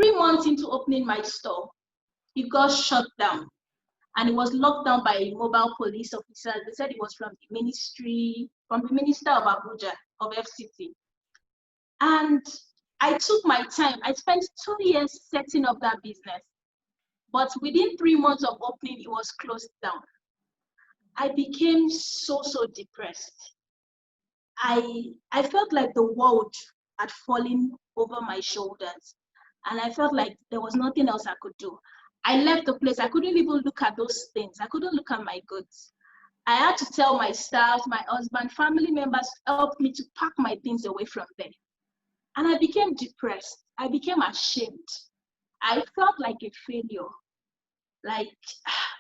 3 months into opening my store, it got shut down. And it was locked down by a mobile police officer. They said it was from the Minister of Abuja, of FCT. And I took my time. I spent 2 years setting up that business. But within 3 months of opening, it was closed down. I became so depressed. I felt like the world had fallen over my shoulders. And I felt like there was nothing else I could do. I left the place. I couldn't even look at those things. I couldn't look at my goods. I had to tell my staff, my husband, family members helped me to pack my things away from there. And I became depressed. I became ashamed. I felt like a failure. Like,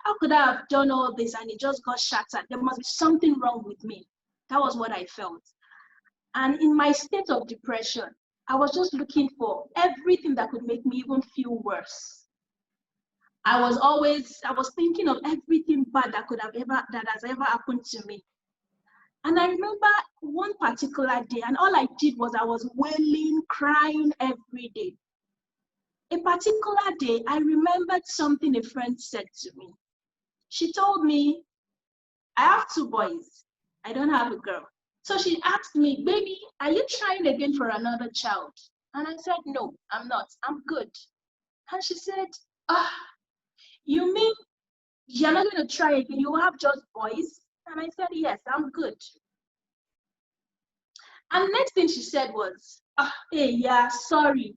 how could I have done all this and it just got shattered? There must be something wrong with me. That was what I felt. And in my state of depression, I was just looking for everything that could make me even feel worse. I was thinking of everything bad that has ever happened to me. And I remember one particular day, and all I did was I was wailing, crying every day. A particular day, I remembered something a friend said to me. She told me, I have 2 boys. I don't have a girl. So she asked me, baby, are you trying again for another child? And I said, no, I'm not. I'm good. And she said, you mean you're not going to try again? You have just boys? And I said, yes, I'm good. And the next thing she said was, hey, yeah, sorry.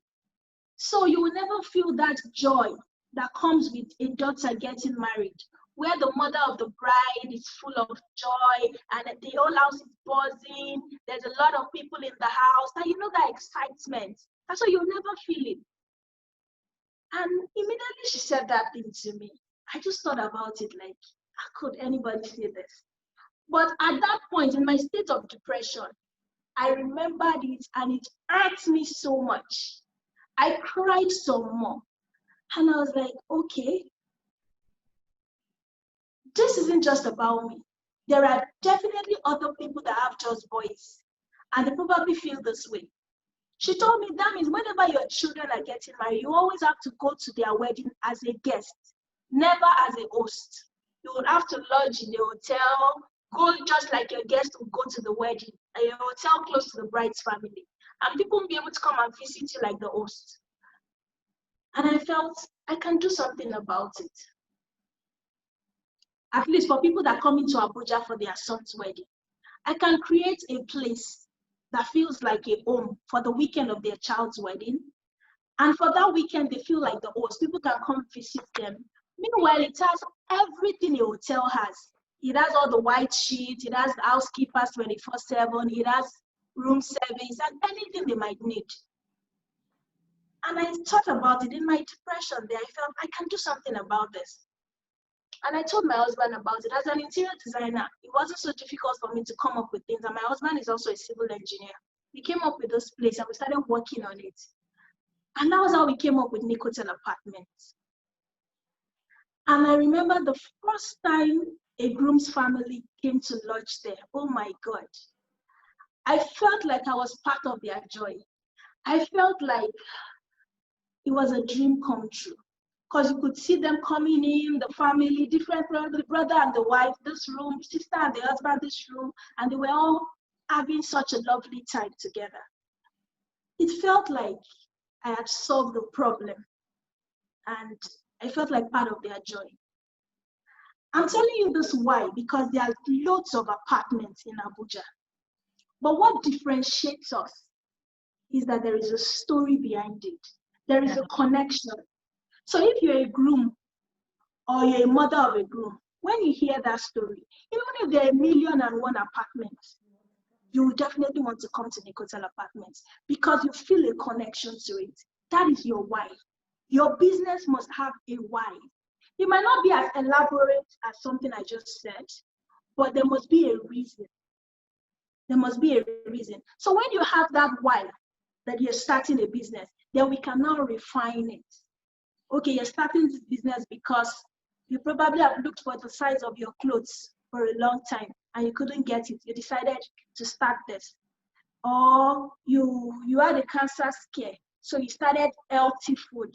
So you will never feel that joy that comes with a daughter getting married, where the mother of the bride is full of joy and the whole house is buzzing. There's a lot of people in the house. And you know that excitement. That's why you'll never feel it. And immediately she said that thing to me. I just thought about it like, how could anybody say this? But at that point, in my state of depression, I remembered it and it hurt me so much. I cried some more. And I was like, okay, this isn't just about me. There are definitely other people that have just boys, and they probably feel this way. She told me that means whenever your children are getting married, you always have to go to their wedding as a guest, never as a host. You would have to lodge in a hotel, go just like your guest would go to the wedding, a hotel close to the bride's family. And people won't be able to come and visit you like the host. And I felt I can do something about it. At least for people that come into Abuja for their son's wedding, I can create a place that feels like a home for the weekend of their child's wedding. And for that weekend, they feel like the host. People can come visit them. Meanwhile, it has everything a hotel has. It has all the white sheets, it has the housekeepers 24/7, it has room service, and anything they might need. And I thought about it in my depression there. I felt I can do something about this. And I told my husband about it. As an interior designer, it wasn't so difficult for me to come up with things. And my husband is also a civil engineer. We came up with this place and we started working on it. And that was how we came up with Nicotel Apartments. And I remember the first time a groom's family came to lodge there. Oh my God. I felt like I was part of their joy. I felt like it was a dream come true. Because you could see them coming in, the family, different brothers, the brother and the wife, this room, sister and the husband, this room, and they were all having such a lovely time together. It felt like I had solved the problem, and I felt like part of their joy. I'm telling you this why, because there are loads of apartments in Abuja. But what differentiates us is that there is a story behind it. There is a connection. So if you're a groom or you're a mother of a groom, when you hear that story, even if there are 1,000,001 apartments, you will definitely want to come to Nicotel Apartments because you feel a connection to it. That is your why. Your business must have a why. It might not be as elaborate as something I just said, but there must be a reason. There must be a reason. So when you have that why, that you're starting a business, then we can now refine it. Okay, you're starting this business because you probably have looked for the size of your clothes for a long time and you couldn't get it. You decided to start this. Or you had a cancer scare, so you started healthy food.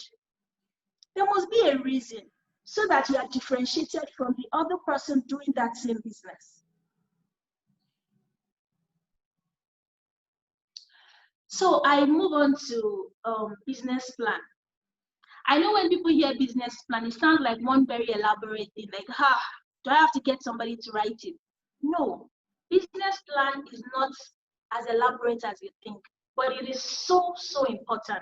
There must be a reason so that you are differentiated from the other person doing that same business. So I move on to business plan. I know when people hear business plan, it sounds like one very elaborate thing, like, do I have to get somebody to write it? No, business plan is not as elaborate as you think, but it is so, so important.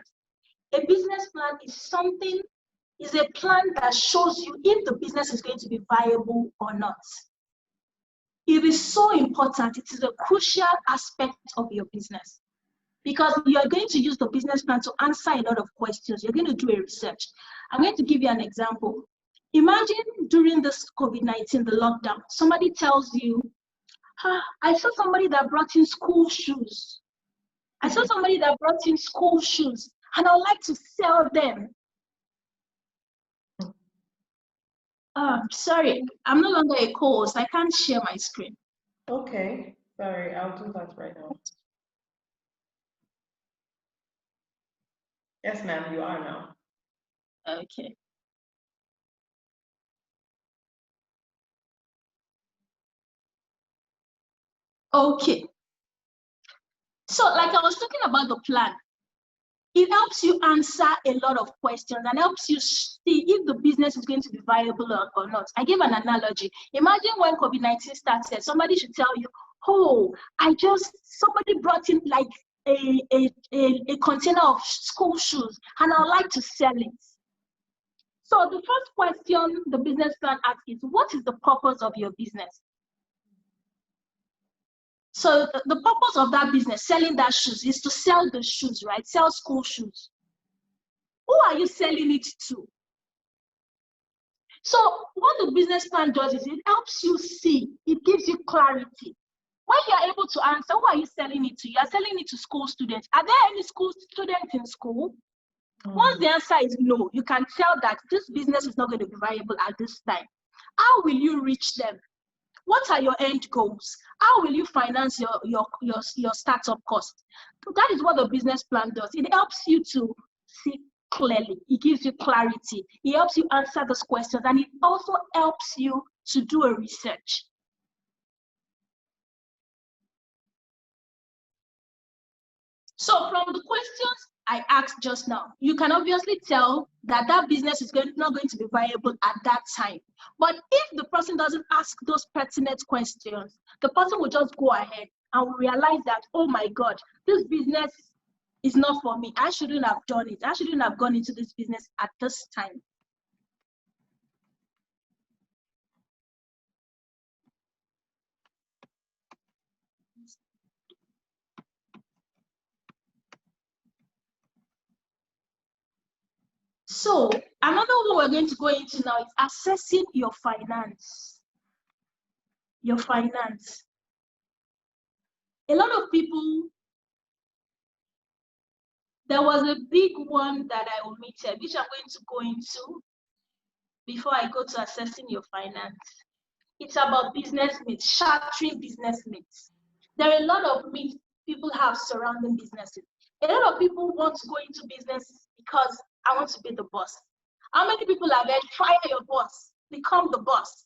A business plan is a plan that shows you if the business is going to be viable or not. It is so important. It is a crucial aspect of your business because you're going to use the business plan to answer a lot of questions. You're going to do a research. I'm going to give you an example. Imagine during this COVID-19, the lockdown, somebody tells you, I saw somebody that brought in school shoes. I saw somebody that brought in school shoes and I would like to sell them. Sorry, I'm no longer a co-host. I can't share my screen. Okay, sorry, I'll do that right now. Yes, ma'am, you are now. Okay. Okay. So, like I was talking about the plan, it helps you answer a lot of questions and helps you see if the business is going to be viable or not. I give an analogy. Imagine when COVID-19 started, somebody should tell you, somebody brought in like a container of school shoes and I'd like to sell it. So the first question the business plan asks is, what is the purpose of your business? So the purpose of that business, selling that shoes, is to sell the shoes, right? Sell school shoes. Who are you selling it to? So what the business plan does is it helps you see, it gives you clarity. When you are able to answer, who are you selling it to? You are selling it to school students. Are there any school students in school? Once the answer is no, you can tell that this business is not going to be viable at this time. How will you reach them? What are your end goals? How will you finance your startup cost? That is what the business plan does. It helps you to see clearly. It gives you clarity. It helps you answer those questions, and it also helps you to do a research. So from the questions I asked just now, you can obviously tell that that business is not going to be viable at that time. But if the person doesn't ask those pertinent questions, the person will just go ahead and will realize that, oh my God, this business is not for me. I shouldn't have done it. I shouldn't have gone into this business at this time. So another one we're going to go into now is assessing your finance. Your finance. A lot of people, there was a big one that I omitted, which I'm going to go into before I go to assessing your finance. It's about business myths, shattering business myths. There are a lot of myths people have surrounding businesses. A lot of people want to go into business because I want to be the boss. How many people have heard, fire your boss, become the boss?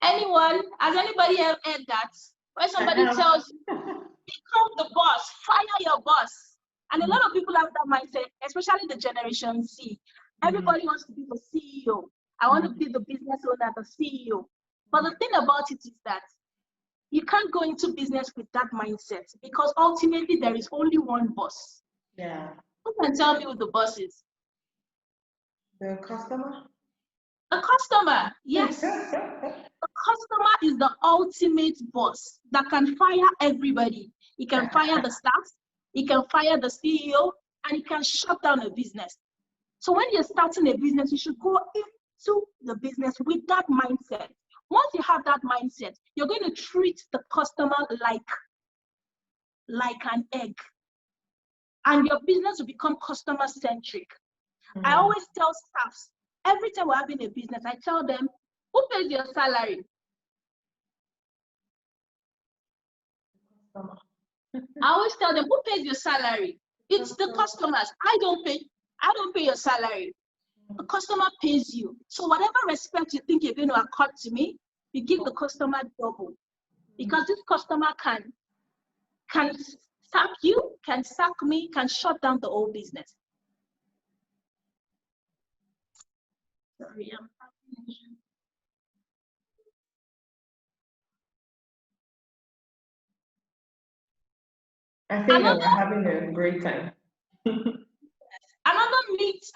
Anyone? Has anybody ever heard that? When somebody tells you, become the boss, fire your boss. And a lot of people have that mindset, especially the Generation Z. Everybody wants to be the CEO. I want to be the business owner, the CEO. But the thing about it is that you can't go into business with that mindset because ultimately there is only one boss. Yeah. Who can tell me who the boss is? The customer? The customer, yes. The customer is the ultimate boss that can fire everybody. He can fire the staff, he can fire the CEO, and he can shut down a business. So when you're starting a business, you should go into the business with that mindset. Once you have that mindset, you're going to treat the customer like an egg. And your business will become customer-centric. I always tell staffs, every time we're having a business, I tell them, who pays your salary? I always tell them, who pays your salary? It's the customers. I don't pay your salary. The customer pays you. So whatever respect you think you're going to accord to me, you give the customer double. Because this customer can sack you, can sack me, can shut down the whole business. Sorry, I think that we're having a great time.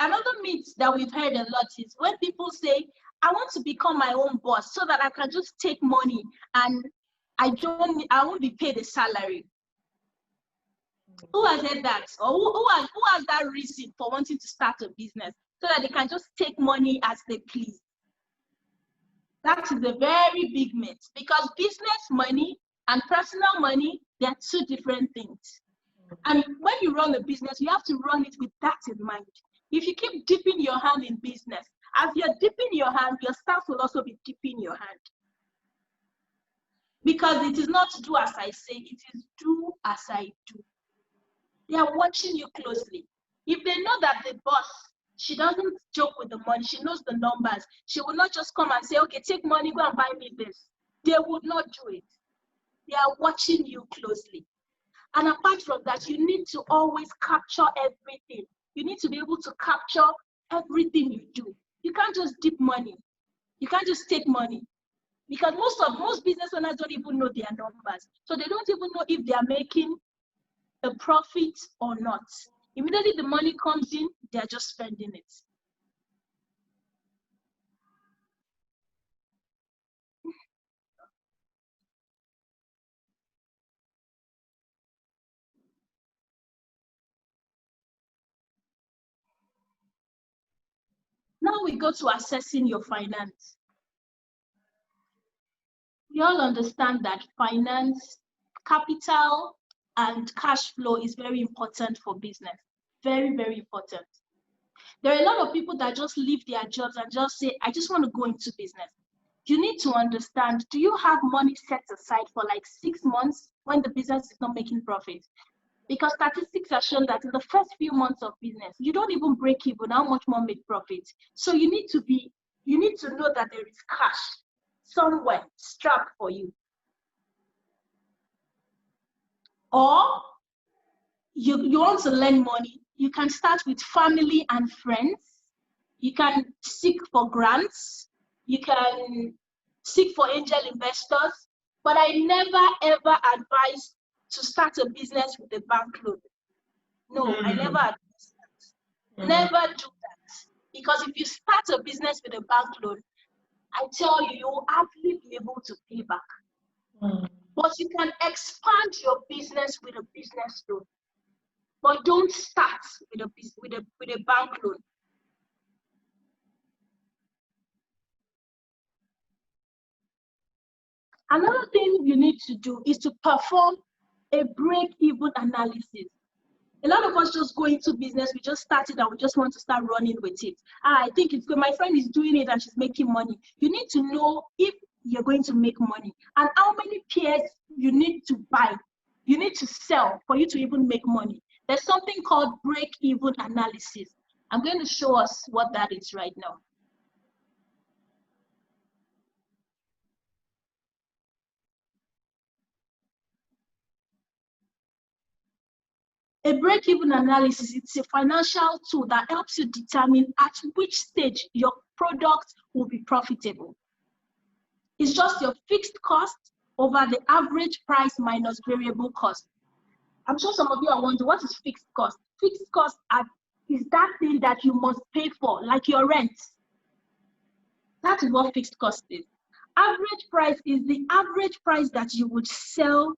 Another myth that we've heard a lot is when people say, I want to become my own boss so that I can just take money and I won't be paid a salary. Who has heard that? Or who has that reason for wanting to start a business so that they can just take money as they please? That is a very big myth, because business money and personal money, they're two different things. And when you run a business, you have to run it with that in mind. If you keep dipping your hand in business, as you're dipping your hand, your staff will also be dipping your hand. Because it is not do as I say, it is do as I do. They are watching you closely. If they know that the boss, she doesn't joke with the money, she knows the numbers, she will not just come and say, okay, take money, go and buy me this. They would not do it. They are watching you closely. And apart from that, you need to always capture everything. You need to be able to capture everything you do. You can't just dip money. You can't just take money. Because most business owners don't even know their numbers. So they don't even know if they are making a profit or not. Immediately the money comes in, they're just spending it. Now we go to assessing your finance. We all understand that finance, capital, and cash flow is very important for business. Very, very important. There are a lot of people that just leave their jobs and just say, I just want to go into business. You need to understand, do you have money set aside for like 6 months when the business is not making profit? Because statistics have shown that in the first few months of business, you don't even break even, how much more make profit. So you need to know that there is cash somewhere strapped for you. Or you want to lend money, you can start with family and friends. You can seek for grants. You can seek for angel investors. But I never, ever advise to start a business with a bank loan. No, I never advise that. Never do that. Because if you start a business with a bank loan, I tell you, you will hardly be able to pay back. But you can expand your business with a business loan. But don't start with a bank loan. Another thing you need to do is to perform a break-even analysis. A lot of us just go into business, we just started and we just want to start running with it. I think it's good. My friend is doing it and she's making money. You need to know if you're going to make money and how many pairs you need to buy. You need to sell for you to even make money. There's something called break-even analysis. I'm going to show us what that is right now. A break-even analysis, it's a financial tool that helps you determine at which stage your product will be profitable. It's just your fixed cost over the average price minus variable cost. I'm sure some of you are wondering, what is fixed cost? Fixed cost is that thing that you must pay for, like your rent. That is what fixed cost is. Average price is the average price that you would sell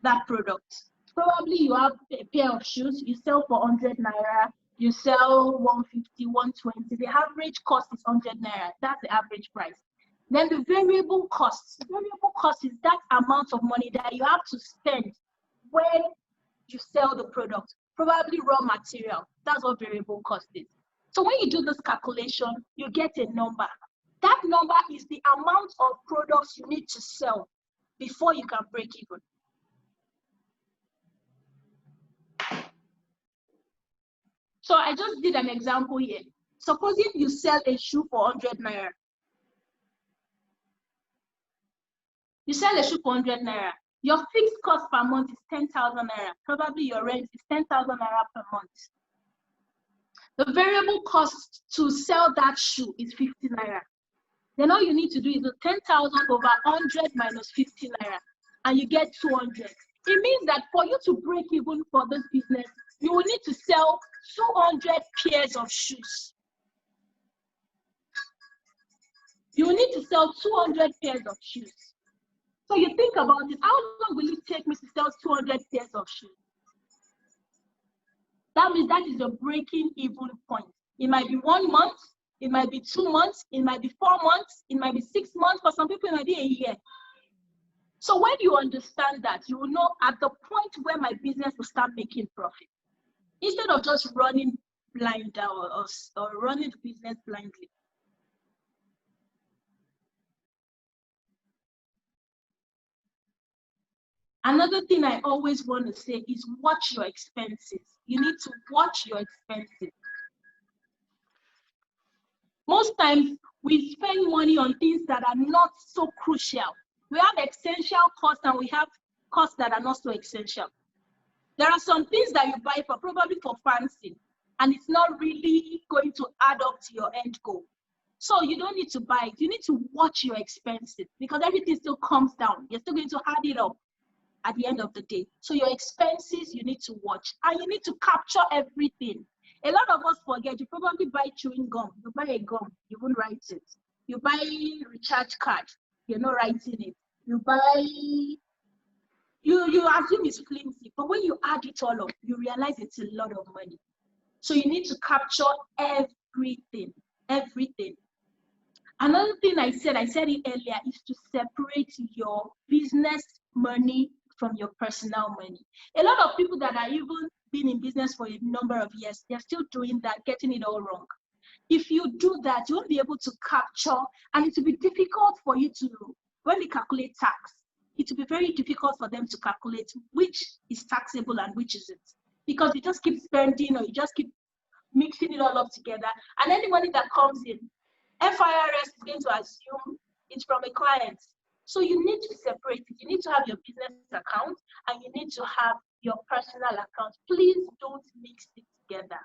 that product. Probably you have a pair of shoes, you sell for 100 naira, you sell 150, 120. The average cost is 100 naira. That's the average price. Then the variable cost. Variable cost is that amount of money that you have to spend when you sell the product. Probably raw material. That's what variable cost is. So when you do this calculation, you get a number. That number is the amount of products you need to sell before you can break even. So I just did an example here. Supposing you sell a shoe for 100 naira. You sell a shoe for 100 naira. Your fixed cost per month is 10,000 naira. Probably your rent is 10,000 naira per month. The variable cost to sell that shoe is 50 naira. Then all you need to do is 10,000 over 100 minus 50 naira, and you get 200. It means that for you to break even for this business, you will need to sell 200 pairs of shoes. You will need to sell 200 pairs of shoes. So you think about it, how long will it take me to sell 200 pairs of shoes? That means that is your breaking even point. It might be 1 month, it might be 2 months, it might be 4 months, it might be 6 months, for some people it might be a year. So when you understand that, you will know at the point where my business will start making profit. Instead of just running blind or running the business blindly. Another thing I always want to say is watch your expenses. You need to watch your expenses. Most times we spend money on things that are not so crucial. We have essential costs and we have costs that are not so essential. There are some things that you buy for probably for fancy, and it's not really going to add up to your end goal. So you don't need to buy it. You need to watch your expenses because everything still comes down. You're still going to add it up at the end of the day. So your expenses, you need to watch, and you need to capture everything. A lot of us forget. You probably buy chewing gum. You buy a gum, you won't write it. You buy recharge card, you're not writing it. You buy, you assume it's flimsy, but when you add it all up, you realize it's a lot of money. So you need to capture everything, everything. Another thing I said it earlier, is to separate your business money from your personal money. A lot of people that are even been in business for a number of years, they're still doing that, getting it all wrong. If you do that, you won't be able to capture, and it will be difficult for you to, when they calculate tax, it will be very difficult for them to calculate which is taxable and which isn't. Because you just keep spending or you just keep mixing it all up together. And any money that comes in, FIRS is going to assume it's from a client. So you need to separate it. You need to have your business account and you need to have your personal account. Please don't mix it together.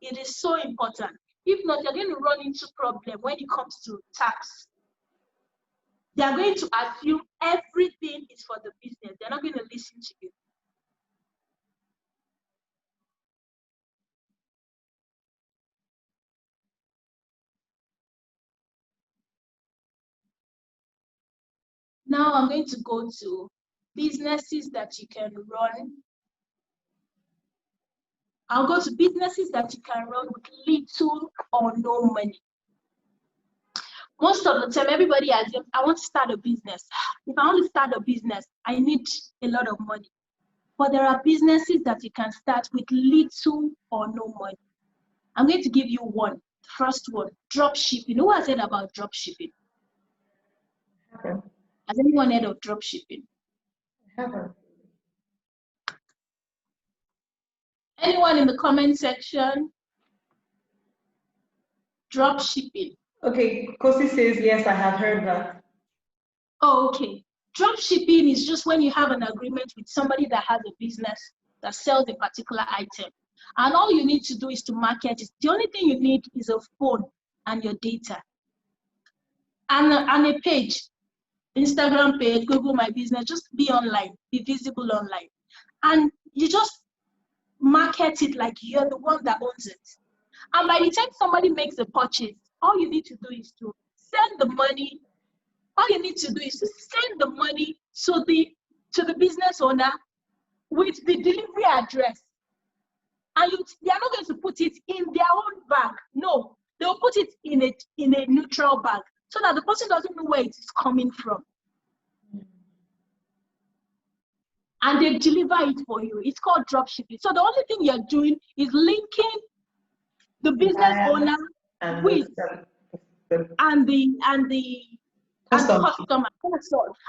It is so important. If not, you're going to run into problem when it comes to tax. They are going to assume everything is for the business. They're not going to listen to you. Now I'm going to go to businesses that you can run. I'll go to businesses that you can run with little or no money. Most of the time, everybody assumes, I want to start a business. If I want to start a business, I need a lot of money. But there are businesses that you can start with little or no money. I'm going to give you one. The first one, drop shipping. Who has heard about drop shipping? Okay. Has anyone heard of drop shipping? I haven't. Anyone in the comment section? Drop shipping. Okay, Kosi says, yes, I have heard that. Oh, okay. Drop shipping is just when you have an agreement with somebody that has a business that sells a particular item. And all you need to do is to market it. The only thing you need is a phone and your data. And a page, Instagram page, Google My Business, just be online, be visible online. And you just market it like you're the one that owns it. And by the time somebody makes a purchase, all you need to do is to send the money. All you need to do is to send the money to the business owner with the delivery address. And they are not going to put it in their own bag. No, they will put it in a neutral bag so that the person doesn't know where it is coming from. And they deliver it for you. It's called drop shipping. So the only thing you're doing is linking the business owner with the customer.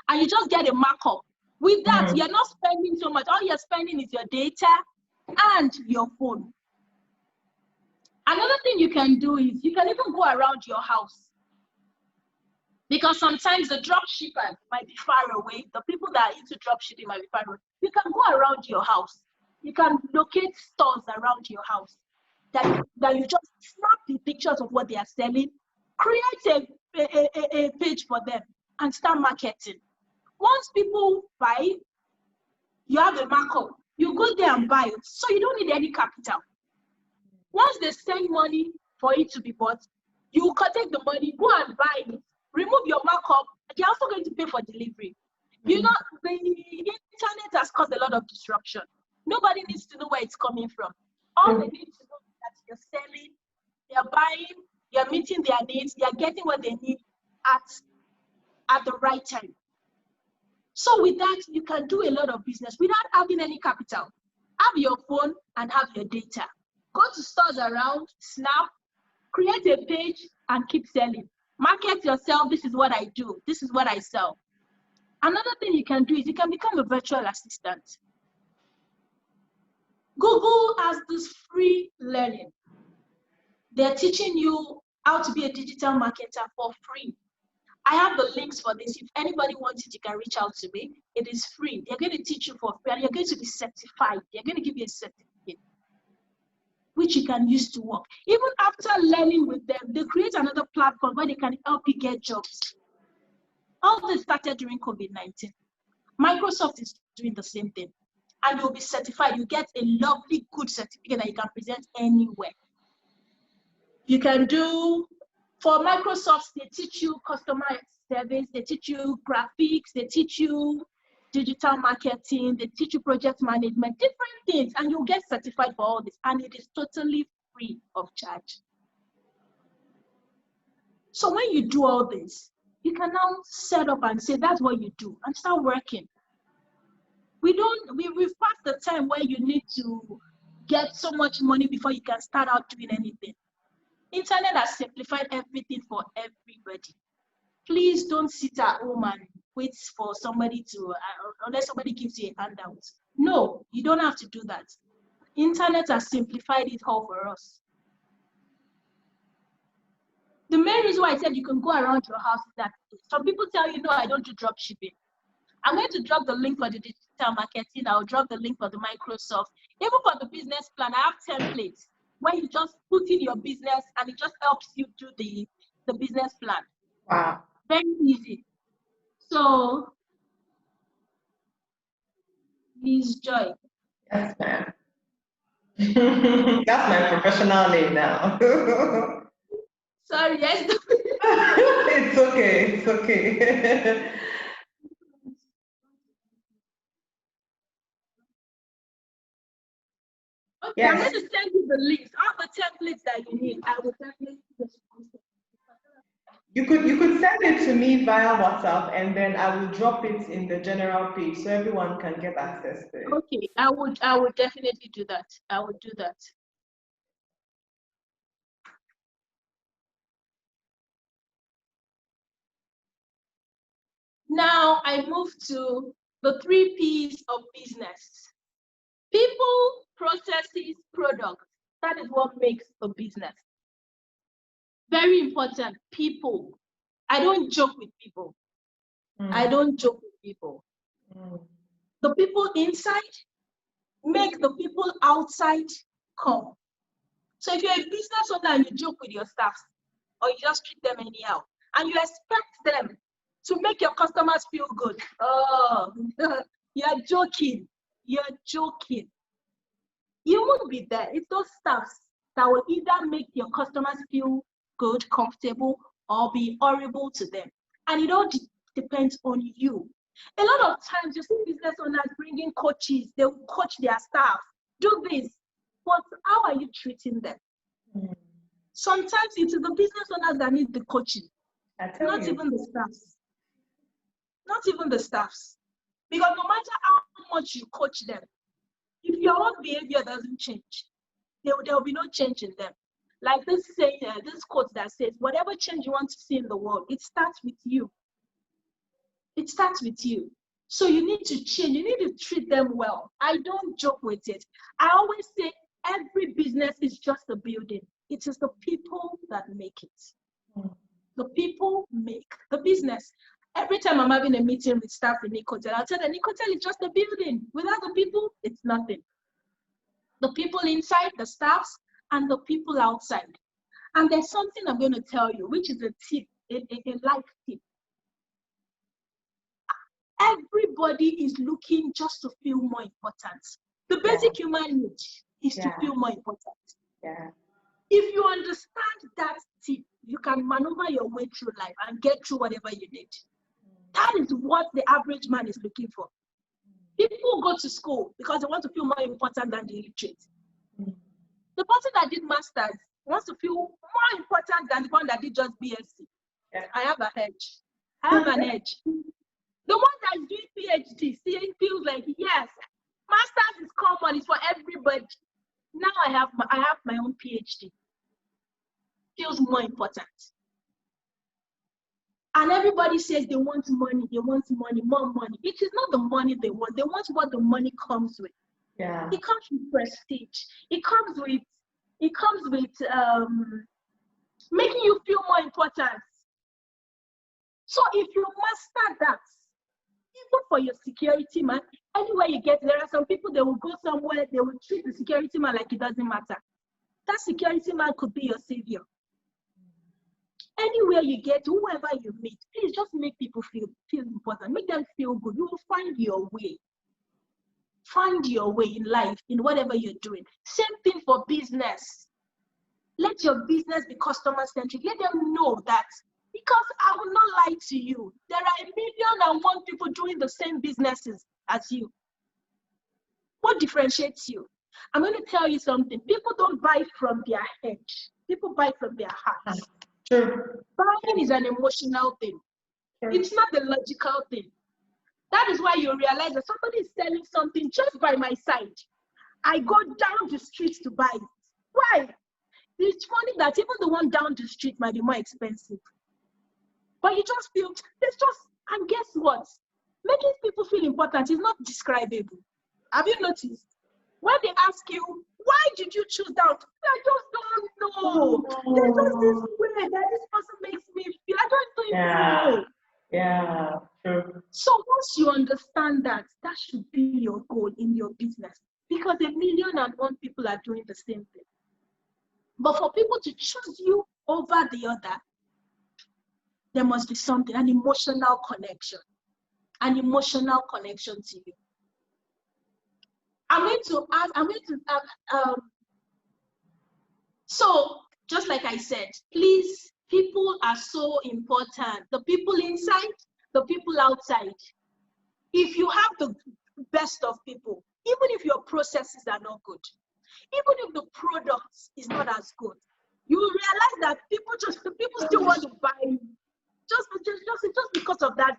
And you just get a markup. With that, you're not spending so much. All you're spending is your data and your phone. thing you can do is you can even go around your house. Because sometimes the drop shipper might be far away. The people that are into drop shipping might be far away. You can go around your house. You can locate stores around your house that you just snap the pictures of what they are selling, create a page for them, and start marketing. Once people buy, you have a markup. You go there and buy it, so you don't need any capital. Once they send money for it to be bought, you take the money, go and buy it, remove your markup. They're also going to pay for delivery. You know, the internet has caused a lot of disruption. Nobody needs to know where it's coming from. All they need to know is that you're selling, you're buying, you're meeting their needs, you're getting what they need at the right time. So with that, you can do a lot of business without having any capital. Have your phone and have your data. Go to stores around, snap, create a page, and keep selling. Market yourself. This is what I do. This is what I sell. Another thing you can do is you can become a virtual assistant. Google has this free learning. They're teaching you how to be a digital marketer for free. I have the links for this. If anybody wants it, you can reach out to me. It is free. They're going to teach you for free, and you're going to be certified. They're going to give you a certificate, which you can use to work. Even after learning with them, they create another platform where they can help you get jobs. All this started during COVID-19. Microsoft is doing the same thing. And you'll be certified. You get a lovely, good certificate that you can present anywhere. You can do, for Microsoft, they teach you customer service, they teach you graphics, they teach you digital marketing, they teach you project management, different things, and you'll get certified for all this. And it is totally free of charge. So when you do all this, you can now set up and say, that's what you do, and start working. We've passed the time where you need to get so much money before you can start out doing anything. Internet has simplified everything for everybody. Please don't sit at home and wait for somebody to, unless somebody gives you a handout. No, you don't have to do that. Internet has simplified it all for us. The main reason why I said you can go around your house is that some people tell you, no, I don't do drop shipping. I'm going to drop the link for the digital marketing. I'll drop the link for the Microsoft. Even for the business plan, I have templates where you just put in your business and it just helps you do the business plan. Wow. Very easy. So, Ms. Joy. Yes, ma'am. That's my professional name now. Sorry, yes. It's okay. It's okay. Okay, Yes. I'm going to send you the links, all the templates that you need. I will definitely respond. You could send it to me via WhatsApp, and then I will drop it in the general page so everyone can get access to it. Okay, I would definitely do that. I would do that. Now I move to the 3 P's of business. People, processes, products. That is what makes a business. Very important, people. I don't joke with people. I don't joke with people. The people inside make the people outside come. So if you're a business owner and you joke with your staff, or you just treat them anyhow, and you expect them to make your customers feel good, oh, you're joking. You're joking. You won't be there. It's those staffs that will either make your customers feel good, comfortable, or be horrible to them. And it all depends on you. A lot of times you see business owners bringing coaches. They will coach their staff. Do this. But how are you treating them? Sometimes it is the business owners that need the coaching. Not even the staffs. Not even the staffs. Because no matter how much you coach them, if your own behavior doesn't change, there will be no change in them. Like this saying, this quote that says, whatever change you want to see in the world, it starts with you. It starts with you. So you need to change. You need to treat them well. I don't joke with it. I always say every business is just a building. It is the people that make it. The people make the business. Every time I'm having a meeting with staff in Nicotel, I'll tell them Nicotel is just a building. Without the people, it's nothing. The people inside, the staffs, and the people outside. And there's something I'm going to tell you, which is a tip, a life tip. Everybody is looking just to feel more important. The basic human need is to feel more important. Yeah. If you understand that tip, you can maneuver your way through life and get through whatever you need. That is what the average man is looking for. People go to school because they want to feel more important than the illiterate. The person that did masters wants to feel more important than the one that did just BSc. Yeah. I have an edge. I have an edge. The one that's doing PhD feels like, yes, masters is common, it's for everybody. Now I have my own PhD. Feels more important. And everybody says they want money, more money. It is not the money they want what the money comes with. Yeah. It comes with prestige. It comes with making you feel more important. So if you master that, even for your security man, anywhere you get, there are some people, they will go somewhere, they will treat the security man like it doesn't matter. That security man could be your savior. Anywhere you get, whoever you meet, please just make people feel important. Make them feel good. You will find your way. Find your way in life, in whatever you're doing. Same thing for business. Let your business be customer-centric. Let them know that, because I will not lie to you, there are 1,000,001 people doing the same businesses as you. What differentiates you? I'm going to tell you something. People don't buy from their head. People buy from their hearts. True. Buying is an emotional thing. True. It's not the logical thing. That is why you realize that somebody is selling something just by my side. I go down the street to buy it. Why? It's funny that even the one down the street might be more expensive. But you just feel, and guess what? Making people feel important is not describable. Have you noticed? When they ask you, why did you choose that? I just don't know. There's just this way that this person makes me feel. I don't even know. Yeah, true. So once you understand that, that should be your goal in your business. Because 1,000,001 people are doing the same thing. But for people to choose you over the other, there must be something, an emotional connection. An emotional connection to you. So just like I said, please, people are so important. The people inside, the people outside. If you have the best of people, even if your processes are not good, even if the product is not as good, you will realize that people still want to buy you. Just because of that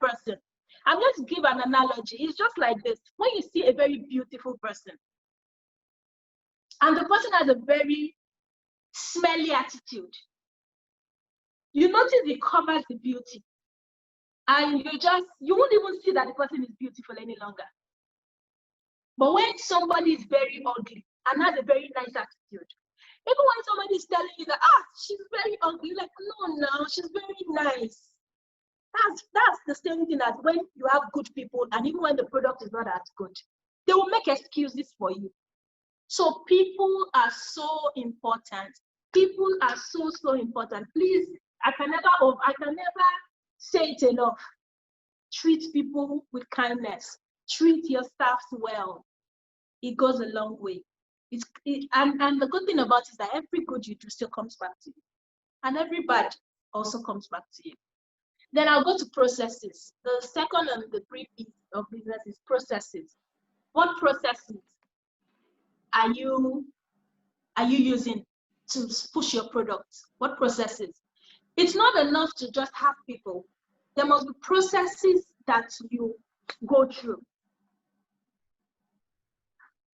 person. I'm going to give an analogy. It's just like this. When you see a very beautiful person, and the person has a very smelly attitude, you notice it covers the beauty. And you won't even see that the person is beautiful any longer. But when somebody is very ugly and has a very nice attitude, even when somebody is telling you that, she's very ugly, you're like, no, she's very nice. That's the same thing as when you have good people, and even when the product is not as good, they will make excuses for you. So people are so important. People are so important. Please, I can never say it enough. Treat people with kindness. Treat your staffs well. It goes a long way. And the good thing about it is that every good you do still comes back to you. And every bad also comes back to you. Then I'll go to processes. The second and the 3 P's of business is processes. What processes are you using to push your products? What processes? It's not enough to just have people. There must be processes that you go through.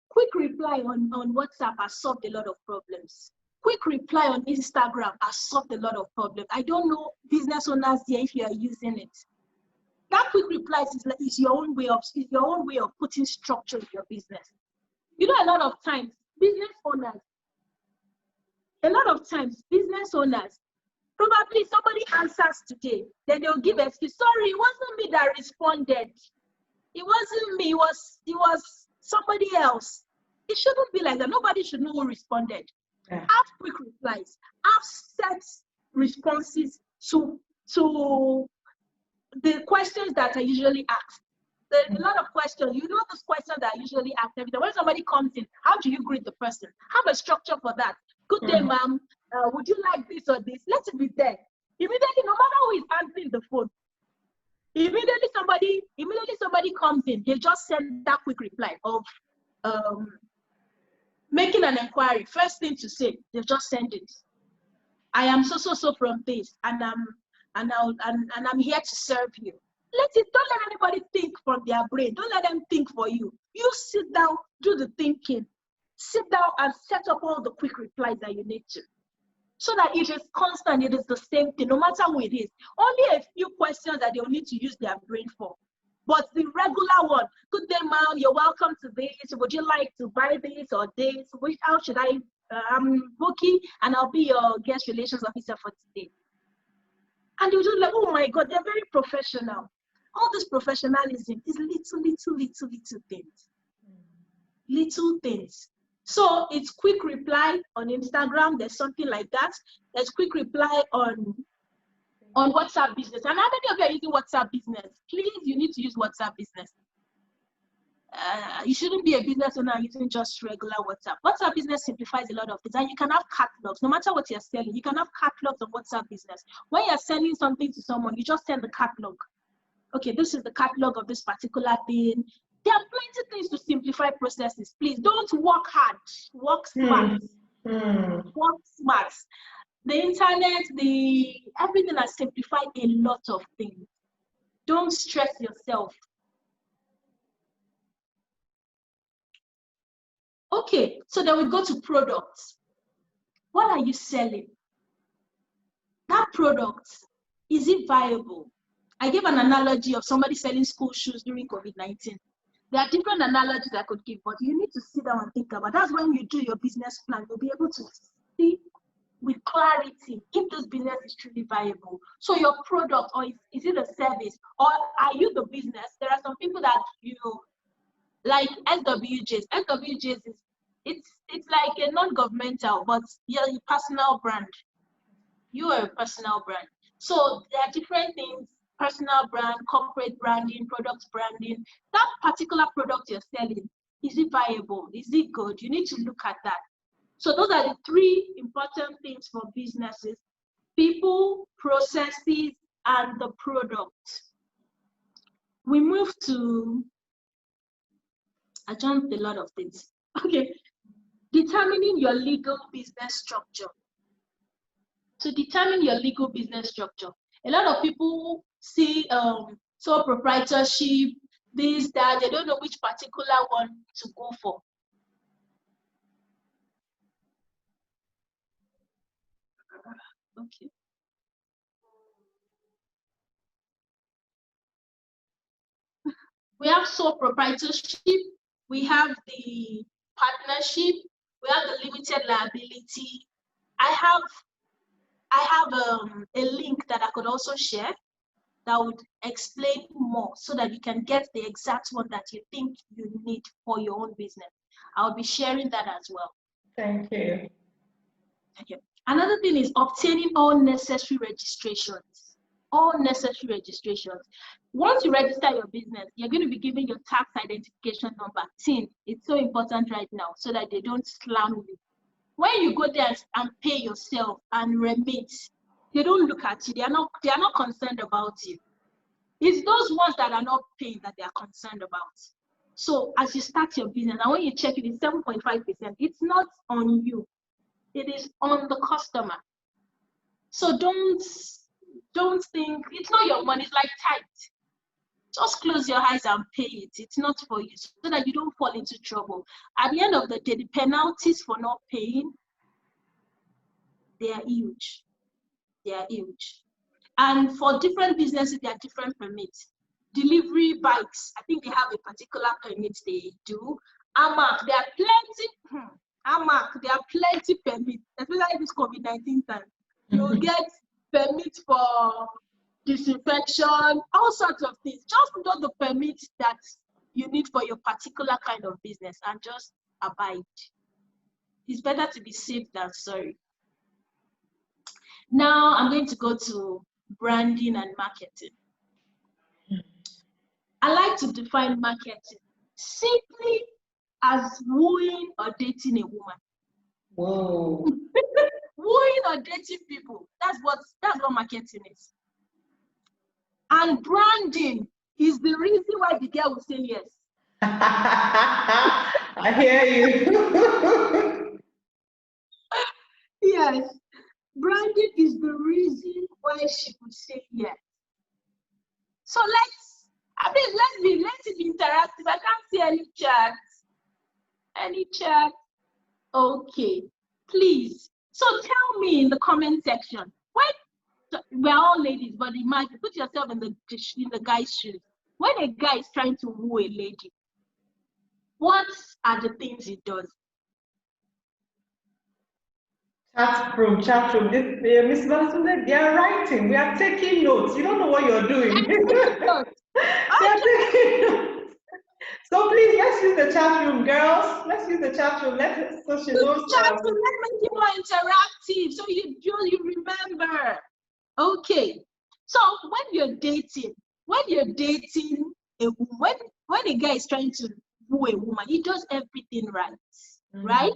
Quick reply on WhatsApp has solved a lot of problems. Quick reply on Instagram has solved a lot of problems. I don't know business owners here if you are using it. That quick reply is your own way of putting structure in your business. You know, a lot of times business owners, a lot of times, business owners, probably somebody answers today, then they'll give excuse. Sorry, it wasn't me that responded. It wasn't me, it was somebody else. It shouldn't be like that. Nobody should know who responded. Yeah. Have quick replies. Have set responses to the questions that are usually asked. There's a lot of questions. You know those questions that are usually asked every day. When somebody comes in, how do you greet the person? Have a structure for that. Good day, ma'am. Would you like this or this? Let it be there. Immediately, no matter who is answering the phone, immediately somebody comes in, they just send that quick reply of making an inquiry. First thing to say, they just send it. I am so from this, and I'm here to serve you. Don't let anybody think from their brain. Don't let them think for you. You sit down, do the thinking. Sit down and set up all the quick replies that you need to. So that it is constant, it is the same thing, no matter who it is. Only a few questions that they'll need to use their brain for. But the regular one, good day, ma'am, you're welcome to this. Would you like to buy this or this? How should I? I'm Bookie, and I'll be your guest relations officer for today. And you just like, oh my God, they're very professional. All this professionalism is little things. Little things. So it's quick reply on Instagram. There's something like that. There's quick reply on WhatsApp business. And how many of you are using WhatsApp business? Please, you need to use WhatsApp business. You shouldn't be a business owner using just regular WhatsApp. WhatsApp business simplifies a lot of things, and you can have catalogs. No matter what you're selling, you can have catalogs on WhatsApp business. When you're selling something to someone, you just send the catalog. Okay, this is the catalog of this particular thing. There are plenty of things to simplify processes. Please don't work hard, work smart. Work smart. The internet, everything has simplified a lot of things. Don't stress yourself. Okay, so then we go to products. What are you selling? That product, is it viable? I gave an analogy of somebody selling school shoes during COVID-19. There are different analogies I could give, but you need to sit down and think about. That's when you do your business plan. You'll be able to see with clarity if this business is truly viable. So your product, or is it a service, or are you the business? There are some people that like SWJs. SWJs is it's like a non-governmental, but you're a personal brand. You are a personal brand. So there are different things: personal brand, corporate branding, product branding. That particular product you're selling, is it viable? Is it good? You need to look at that. So those are the three important things for businesses: people, processes, and the product. We move to, I jumped a lot of things. Okay, determining your legal business structure. To determine your legal business structure, a lot of people see sole proprietorship, this, that, they don't know which particular one to go for. Okay. We have sole proprietorship, we have the partnership, we have the limited liability. I have a link that I could also share that would explain more so that you can get the exact one that you think you need for your own business. I'll be sharing that as well. Thank you. Okay. Another thing is obtaining all necessary registrations. All necessary registrations. Once you register your business, you're going to be given your tax identification number, TIN. It's so important right now so that they don't slam you. When you go there and pay yourself and remit, they don't look at you. They are not concerned about you. It's those ones that are not paying that they are concerned about. So as you start your business, and when you check it, it's 7.5%. It's not on you. It is on the customer. So don't think it's not your money. It's like tight. Just close your eyes and pay it. It's not for you, so that you don't fall into trouble. At the end of the day, the penalties for not paying, they are huge. They are huge. And for different businesses, there are different permits. Delivery bikes, I think they have a particular permit they do. AMAC, there are plenty. AMAC, there are plenty permits, especially this COVID-19 time. You'll get permits for disinfection, all sorts of things. Just know the permits that you need for your particular kind of business and just abide. It's better to be safe than sorry. Now I'm going to go to branding and marketing. I like to define marketing simply as wooing or dating a woman. Whoa. Wooing or dating people. That's what marketing is. And branding is the reason why the girl will say yes. I hear you. Yes. Branding is the reason why she would say yes. So let's be interactive. I can't see any chat. Any chat? Okay. Please. So tell me in the comment section. We're all ladies, but imagine, put yourself in the guy's shoes. When a guy is trying to woo a lady, what are the things he does? Chat room. Miss Babatunde, they are writing. We are taking notes. You don't know what you're doing. They are taking notes. So please, let's use the chat room, girls. Let's use the chat room. So she knows. Let's make it more interactive, so you remember. Okay. So when you're dating when a guy is trying to woo a woman, he does everything right, right?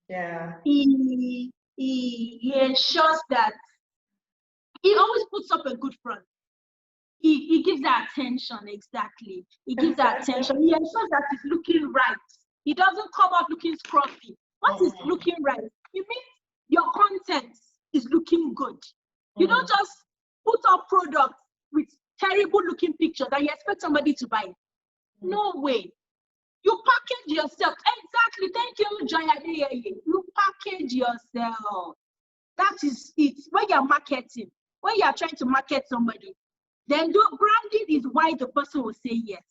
Yeah. He ensures that he always puts up a good front. He gives that attention, exactly. He gives that attention. He ensures that he's looking right. He doesn't come out looking scruffy. What is looking right? It means your content is looking good. You don't just put up products with terrible looking pictures and you expect somebody to buy it. No way. You package yourself. Exactly. Thank you, Joy. You package yourself. That is it. When you're marketing, when you're trying to market somebody, then branding is why the person will say yes.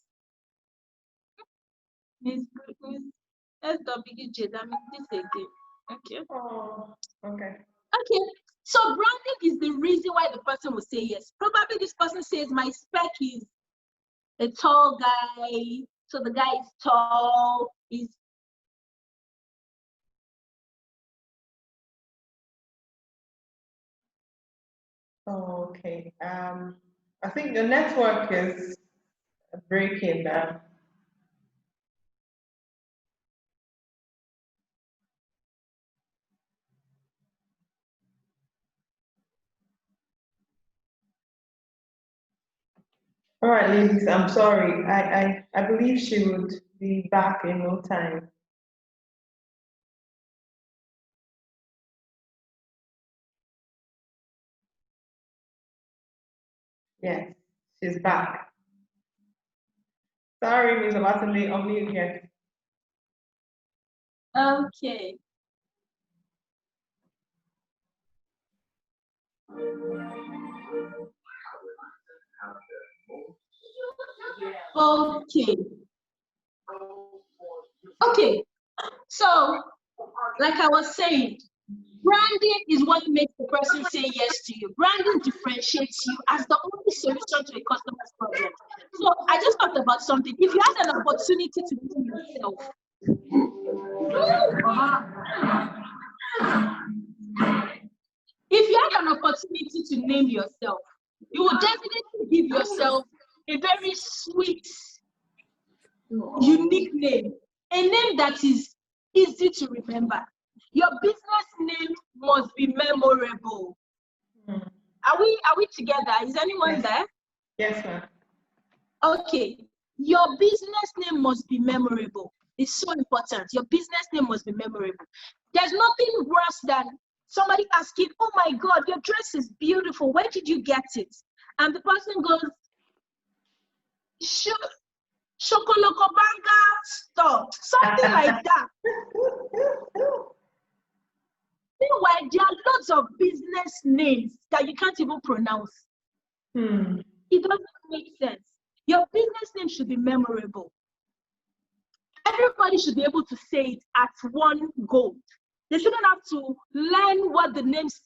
Miss SWJ, that means this again. Okay. Oh, okay. Okay. So branding is the reason why the person will say yes. Probably this person says my spec is a tall guy. So the guy is tall. Okay. I think the network is breaking now. All right, ladies, I'm sorry. I believe she would be back in no time. Yes, she's back. Sorry, Miss Babatunde, on mute again. Okay. Okay. Okay. So, like I was saying, branding is what makes the person say yes to you. Branding differentiates you as the only solution to a customer's problem. So I just talked about something. If you had an opportunity to do yourself, if you had an opportunity to name yourself, you would definitely give yourself a very sweet, unique name, a name that is easy to remember. Your business name must be memorable. Are we together? Is anyone there? Yes, ma'am. Okay. Your business name must be memorable. It's so important. Your business name must be memorable. There's nothing worse than somebody asking, oh my God, your dress is beautiful. Where did you get it? And the person goes, Shokolokobanga store. Something like that. Meanwhile, there are lots of business names that you can't even pronounce. It doesn't make sense. Your business name should be memorable. Everybody should be able to say it at one go. They shouldn't have to learn what the names.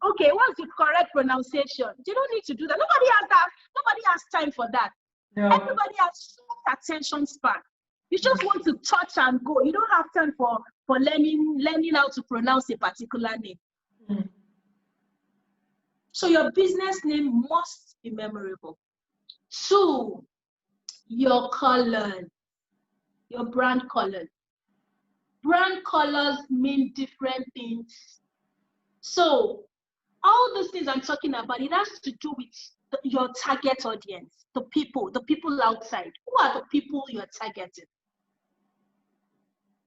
Okay, what's the correct pronunciation? They don't need to do that. Nobody has that. Nobody has time for that. No. Everybody has short attention span. You just want to touch and go. You don't have time for learning how to pronounce a particular name. Mm. So your business name must be memorable. 2, your color, your brand color. Brand colors mean different things. So all those things I'm talking about, it has to do with your target audience, the people outside. Who are the people you're targeting?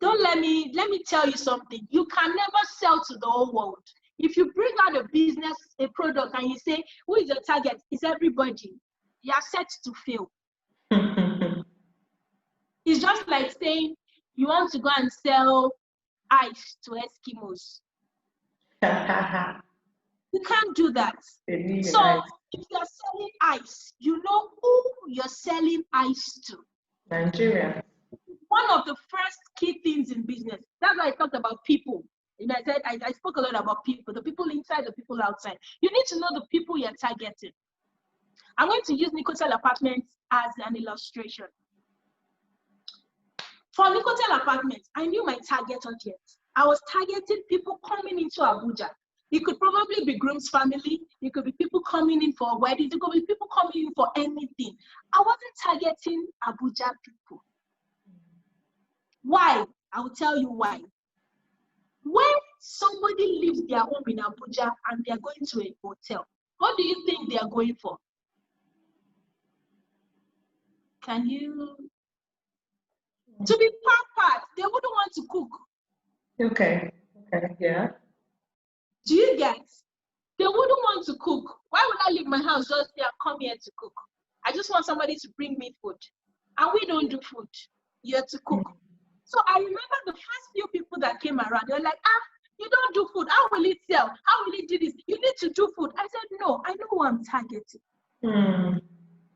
Don't let me tell you something. You can never sell to the whole world. If you bring out a business, a product, and you say, who is your target? It's everybody. You are set to fail. It's just like saying you want to go and sell ice to Eskimos. You can't do that. So ice. if you're selling ice, you know who you're selling ice to. Nigeria. One of the first key things in business. That's why I talked about people. And I said I spoke a lot about people, the people inside, the people outside. You need to know the people you're targeting. I'm going to use Nicotel Apartments as an illustration. For Nicotel Apartments, I knew my target audience. I was targeting people coming into Abuja. It could probably be groom's family. It could be people coming in for weddings. It could be people coming in for anything. I wasn't targeting Abuja people. Why? I will tell you why. When somebody leaves their home in Abuja and they are going to a hotel, what do you think they are going for? Can you? To be pampered. They wouldn't want to cook. Okay, yeah. Do you get? They wouldn't want to cook. Why would I leave my house just there and come here to cook? I just want somebody to bring me food. And we don't do food. You have to cook. So I remember the first few people that came around, they were like, you don't do food. How will it sell? How will it do this? You need to do food. I said, no, I know who I'm targeting.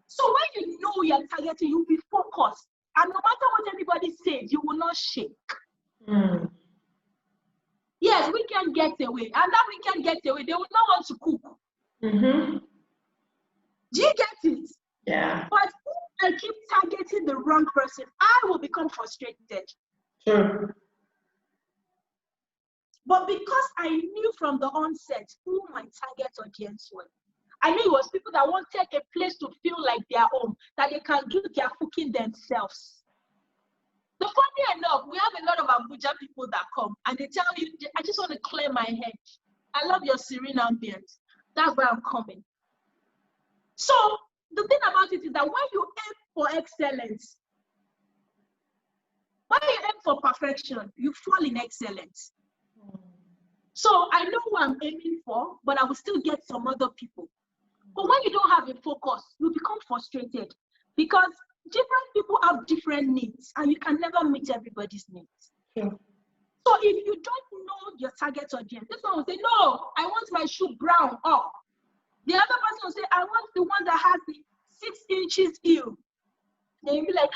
So when you know you're targeting, you'll be focused. And no matter what anybody says, you will not shake. Yes, we can get away. And that we can get away, they will not want to cook. Do you get it? Yeah. But if I keep targeting the wrong person, I will become frustrated. Sure. But because I knew from the onset who my target audience was, I knew it was people that wanted a place to feel like their home, that they can do their cooking themselves. The funny enough, we have a lot of Abuja people that come and they tell you, I just want to clear my head. I love your serene ambience. That's where I'm coming. So the thing about it is that when you aim for excellence, when you aim for perfection, you fall in excellence. So I know who I'm aiming for, but I will still get some other people. But when you don't have a focus, you become frustrated because different people have different needs and you can never meet everybody's needs. So if you don't know your target audience, this one will say, no, I want my shoe brown up. The other person will say, I want the one that has the 6 inches heel. They'll be like,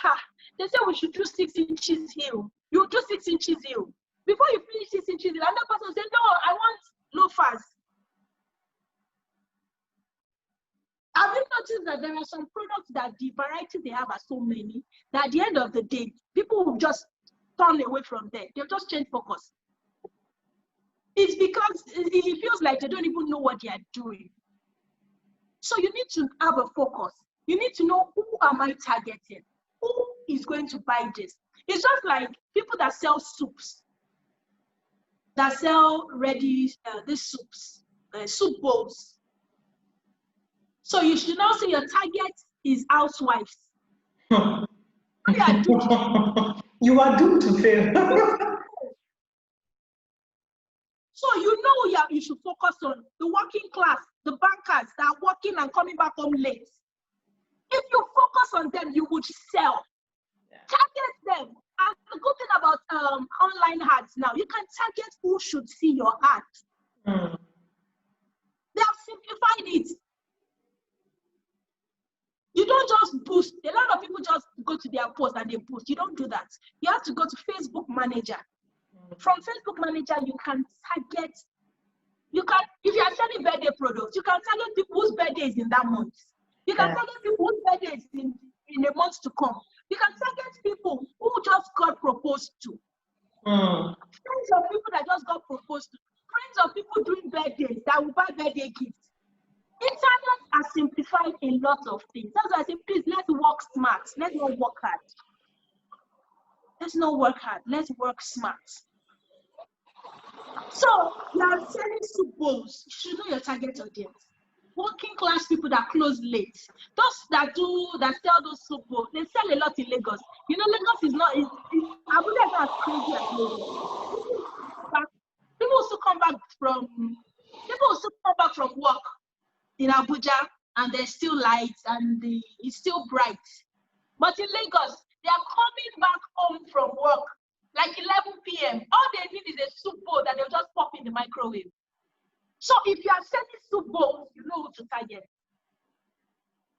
they say we should do 6 inches heel. You do 6 inches heel. Before you finish 6 inches heel, another person will say, no, I want loafers. Have you noticed that there are some products that the variety they have are so many that at the end of the day, people will just turn away from them. They'll just change focus. It's because it feels like they don't even know what they are doing. So you need to have a focus. You need to know, who am I targeting? Who is going to buy this? It's just like people that sell soups, that sell ready these soups, soup bowls. So you should now say your target is housewives. You are doomed to fail. So you know you should focus on the working class, the bankers that are working and coming back home late. If you focus on them, you would sell. Target them. And the good thing about online ads now, you can target who should see your ad. They have simplified it. You don't just boost. A lot of people just go to their post and they post. You don't do that. You have to go to Facebook Manager. From Facebook Manager, you can target. If you are selling birthday products, you can target people whose birthday is in that month. You can target people whose birthday is in a month to come. You can target people who just got proposed to. Friends of people that just got proposed to. Friends of people doing birthdays that will buy birthday gifts. Internet has simplified a lot of things. That's why I say, please, let's work smart. Let's not work hard. Let's not work hard. Let's work smart. So, you are selling soup bowls. You should know your target audience. Working class people that close late. Those that sell those soup bowls, they sell a lot in Lagos. You know, Lagos is not, Abuja is not as crazy as Lagos. People also come back from work in Abuja and there's still lights and it's still bright. But in Lagos, they are coming back home from work like 11 p.m. All they need is a soup bowl that they'll just pop in the microwave. So if you are selling soup bowls, you know who to target.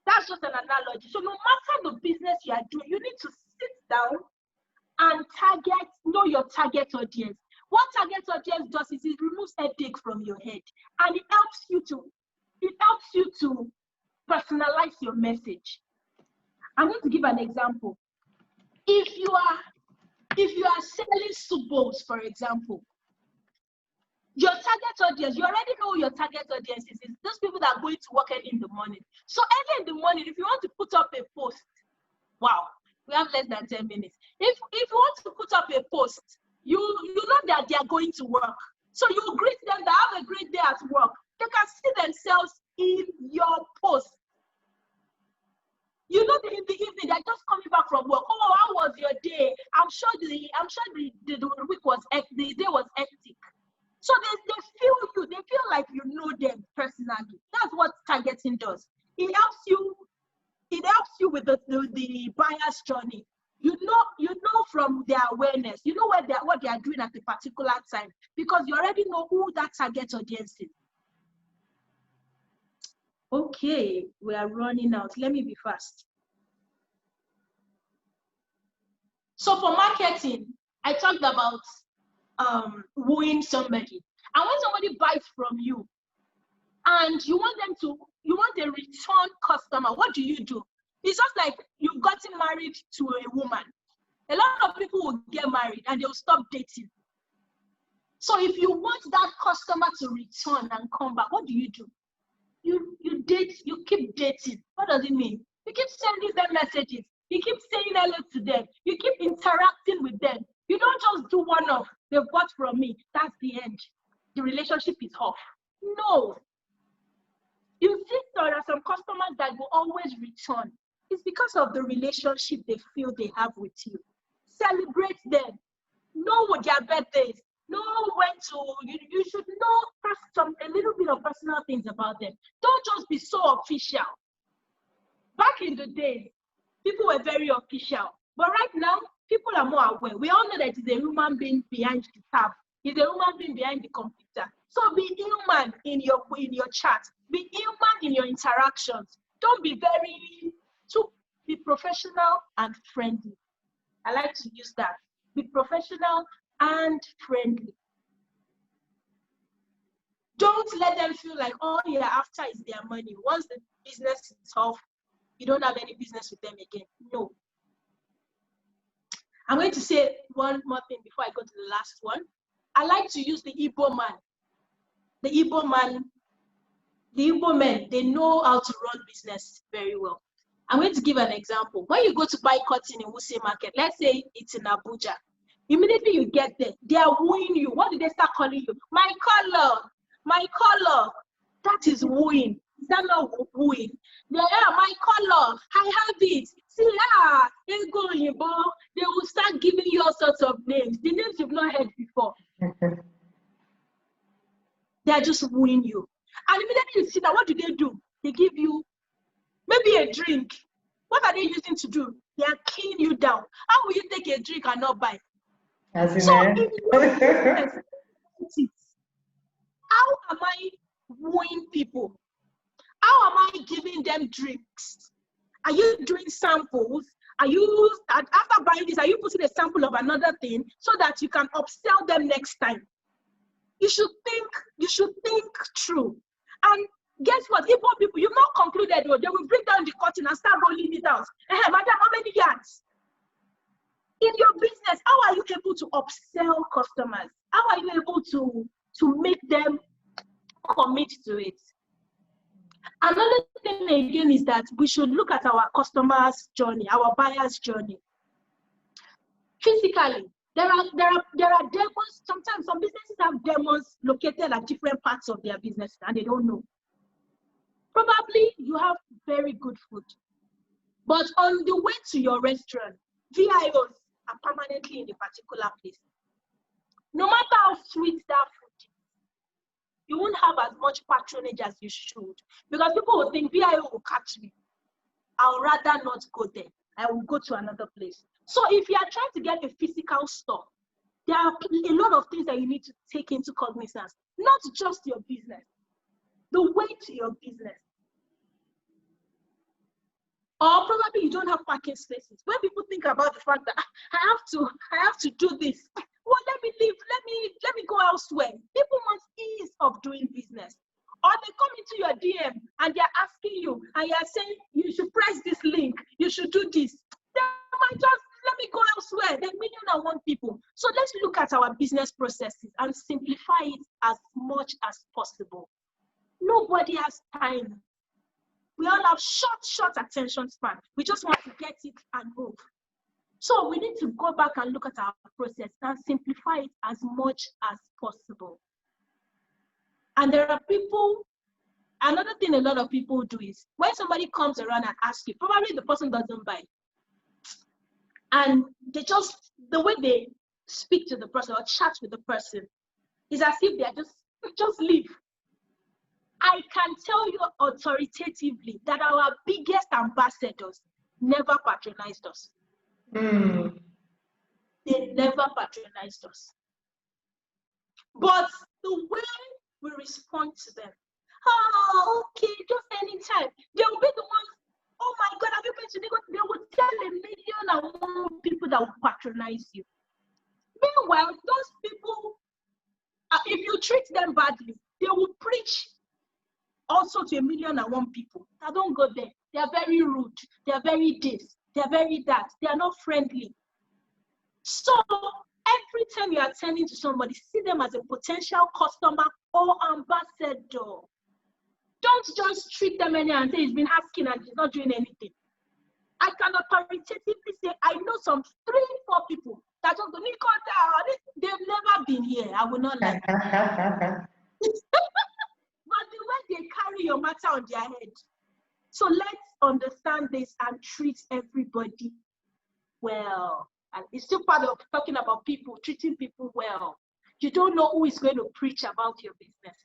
That's just an analogy. So no matter the business you are doing, you need to sit down and know your target audience. What target audience does is it removes headache from your head, and it helps you to personalize your message. I'm going to give an example. If you are selling soup bowls, for example, your target audience, you already know who your target audience is those people that are going to work early in the morning. So early in the morning, if you want to put up a post, wow, we have less than 10 minutes. If you want to put up a post, you know that they are going to work. So you greet them, they have a great day at work. They can see themselves in your post. You know, in the evening, they're just coming back from work. Oh, how was your day? I'm sure the week was the day was hectic. So they feel you. They feel like you know them personally. That's what targeting does. It helps you with the buyer's journey. You know from their awareness. You know what they are doing at a particular time because you already know who that target audience is. Okay, we are running out. Let me be fast. So for marketing, I talked about wooing somebody. And when somebody buys from you and you want a return customer, what do? It's just like you've gotten married to a woman. A lot of people will get married and they'll stop dating. So if you want that customer to return and come back, what do? You date, you keep dating. What does it mean? You keep sending them messages. You keep saying hello to them. You keep interacting with them. You don't just do one-off. They've bought from me. That's the end. The relationship is off. No. You see, there are some customers that will always return. It's because of the relationship they feel they have with you. Celebrate them. Know what their birthdays. Know when to. You should know a little bit of personal things about them. Don't just be so official. Back in the days, people were very official. But right now, people are more aware. We all know that it's a human being behind the tab. It's a human being behind the computer. So be human in your chat. Be human in your interactions. Don't be be professional and friendly. I like to use that. Be professional and friendly. Don't let them feel like all you're after is their money. Once the business is off, you don't have any business with them again. No. I'm going to say one more thing before I go to the last one. I like to use the Igbo man. The Igbo men, they know how to run business very well. I'm going to give an example. When you go to buy cotton in Wuse Market, let's say it's in Abuja, immediately you get there, they are wooing you. What do they start calling you? My color. That is wooing. Is that not wooing? They are my color. I have it. See, they will start giving you all sorts of names. The names you've not heard before. They are just wooing you. And immediately you see that, what do? They give you maybe a drink. What are they using to do? They are keying you down. How will you take a drink and not buy? As in so how am I wooing people? How am I giving them drinks? Are you doing samples? after buying this, are you putting a sample of another thing so that you can upsell them next time? You should think true. And guess what? Igbo people, you've not concluded, though. They will bring down the curtain and start rolling it out. Hey, madam, how many yards? In your business, how are you able to upsell customers? How are you able to make them commit to it? Another thing again is that we should look at our customers' journey, our buyers' journey. Physically, there are demos. Sometimes some businesses have demos located at different parts of their business and they don't know. Probably you have very good food, but on the way to your restaurant, VIOs are permanently in a particular place. No matter how sweet that food is, you won't have as much patronage as you should, because people will think VIO will catch me. I'll rather not go there. I will go to another place. So if you are trying to get a physical store, there are a lot of things that you need to take into cognizance, not just your business, the way to your business. Or probably you don't have parking spaces. When people think about the fact that I have to do this, well, let me leave, let me go elsewhere. People want ease of doing business. Or they come into your DM and they're asking you, and you're saying you should press this link, you should do this. They might just let me go elsewhere. There are 1,000,001 people. So let's look at our business processes and simplify it as much as possible. Nobody has time. We all have short attention span. We just want to get it and move. So we need to go back and look at our process and simplify it as much as possible. And there are people, another thing a lot of people do is, when somebody comes around and asks you, probably the person doesn't buy. And they just, the way they speak to the person or chat with the person is as if they are just leave. I can tell you authoritatively that our biggest ambassadors never patronized us. They never patronized us. But the way we respond to them, oh, okay, just anytime. They will be the ones, oh my God, have you been to Nicotel? They will tell 1,000,001 people that will patronize you. Meanwhile, those people, if you treat them badly, they will preach also to 1,000,001 people. I don't go there. They are very rude. They are very this. They are very that. They are not friendly. So every time you are attending to somebody, see them as a potential customer or ambassador. Don't just treat them anyhow and say he's been asking and he's not doing anything. I can authoritatively say I know some 3, 4 people that just go, Nicotel, they've never been here. I will not lie. But the way they carry your matter on their head. So let's understand this and treat everybody well. And it's still part of talking about people, treating people well. You don't know who is going to preach about your business.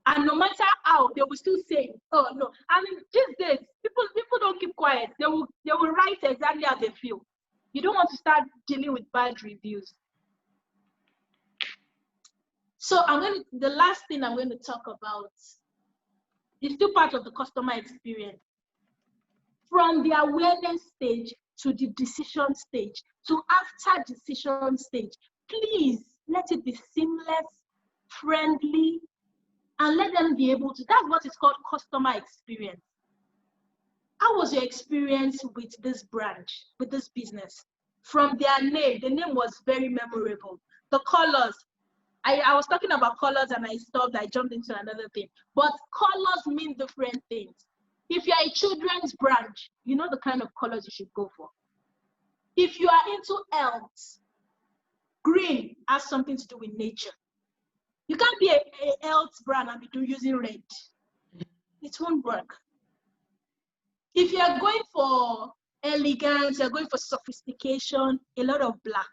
And no matter how, they will still say, oh no. And these days, people don't keep quiet. They will write exactly how they feel. You don't want to start dealing with bad reviews. So the last thing I'm going to talk about is still part of the customer experience. From the awareness stage to the decision stage to after decision stage, please let it be seamless, friendly, and let them be able to. That's what is called customer experience. How was your experience with this branch, with this business? From their name, the name was very memorable. The colors, I was talking about colors and I stopped, I jumped into another thing. But colors mean different things. If you're a children's branch, you know the kind of colors you should go for. If you are into elves, green has something to do with nature. You can't be a elves brand and be using red. It won't work. If you are going for elegance, you're going for sophistication, a lot of black.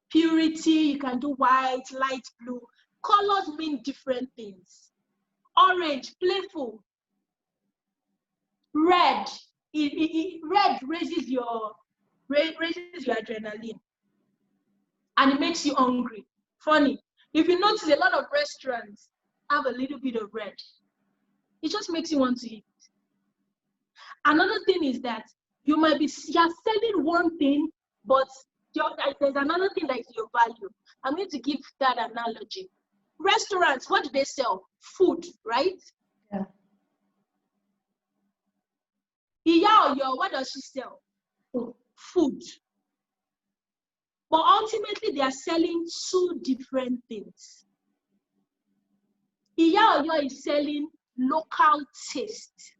Purity, you can do white, light blue. Colors mean different things. Orange, playful. Red, red raises your adrenaline. And it makes you hungry. Funny. If you notice, a lot of restaurants have a little bit of red. It just makes you want to eat. Another thing is that you're selling one thing, but there's another thing that is your value. I'm going to give that analogy. Restaurants, what do they sell? Food, right? Yeah. Iya Oyo, what does she sell? Food. But ultimately, they are selling two different things. Iya Oyo is selling local taste.